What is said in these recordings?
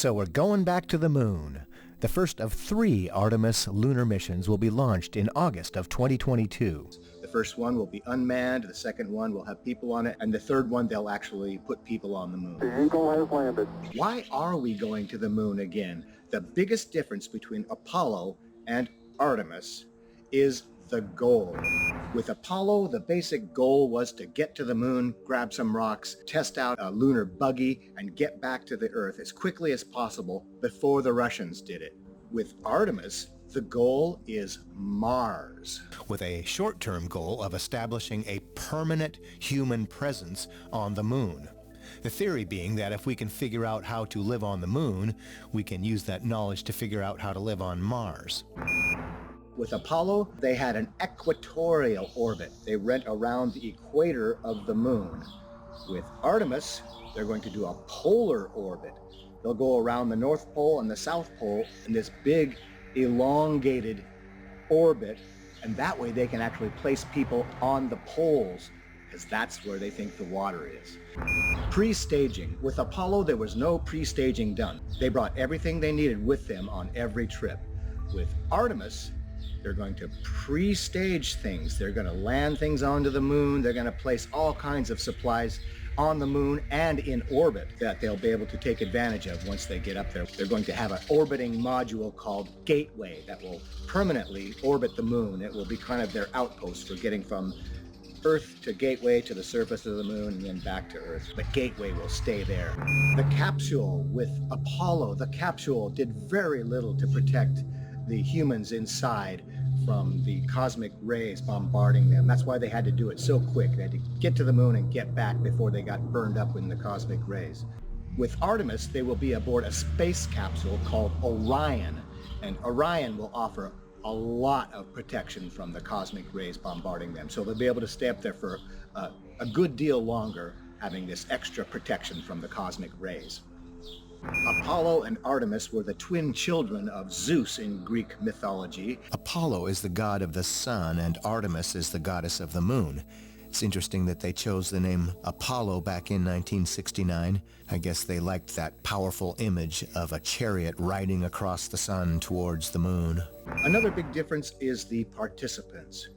So we're going back to the moon. The first of 3 Artemis lunar missions will be launched in August of 2022. The first one will be unmanned, the second one will have people on it, and the third one they'll actually put people on the moon. The Eagle has landed. Why are we going to the moon again? The biggest difference between Apollo and Artemis is the goal. With Apollo, the basic goal was to get to the moon, grab some rocks, test out a lunar buggy, and get back to the Earth as quickly as possible before the Russians did it. With Artemis, the goal is Mars, with a short-term goal of establishing a permanent human presence on the moon. The theory being that if we can figure out how to live on the moon, we can use that knowledge to figure out how to live on Mars. With Apollo, they had an equatorial orbit. They went around the equator of the moon. With Artemis, they're going to do a polar orbit. They'll go around the North Pole and the South Pole in this big, elongated orbit, and that way they can actually place people on the poles, because that's where they think the water is. Pre-staging. With Apollo, there was no pre-staging done. They brought everything they needed with them on every trip. With Artemis, they're going to pre-stage things. They're going to land things onto the moon. They're going to place all kinds of supplies on the moon and in orbit that they'll be able to take advantage of once they get up there. They're going to have an orbiting module called Gateway that will permanently orbit the moon. It will be kind of their outpost for getting from Earth to Gateway to the surface of the moon and then back to Earth. The Gateway will stay there. The capsule with Apollo, the capsule did very little to protect the humans inside from the cosmic rays bombarding them. That's why they had to do it so quick. They had to get to the moon and get back before they got burned up in the cosmic rays. With Artemis, they will be aboard a space capsule called Orion, and Orion will offer a lot of protection from the cosmic rays bombarding them. So they'll be able to stay up there for a good deal longer, having this extra protection from the cosmic rays. Apollo and Artemis were the twin children of Zeus in Greek mythology. Apollo is the god of the sun and Artemis is the goddess of the moon. It's interesting that they chose the name Apollo back in 1969. I guess they liked that powerful image of a chariot riding across the sun towards the moon. Another big difference is the participants.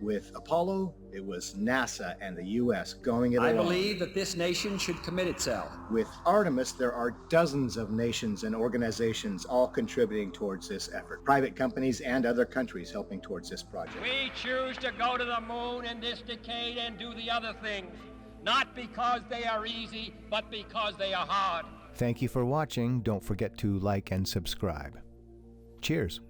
With Apollo, it was NASA and the U.S. going it along. I believe that this nation should commit itself. With Artemis, there are dozens of nations and organizations all contributing towards this effort. Private companies and other countries helping towards this project. We choose to go to the moon in this decade and do the other things, not because they are easy, but because they are hard. Thank you for watching. Don't forget to like and subscribe. Cheers.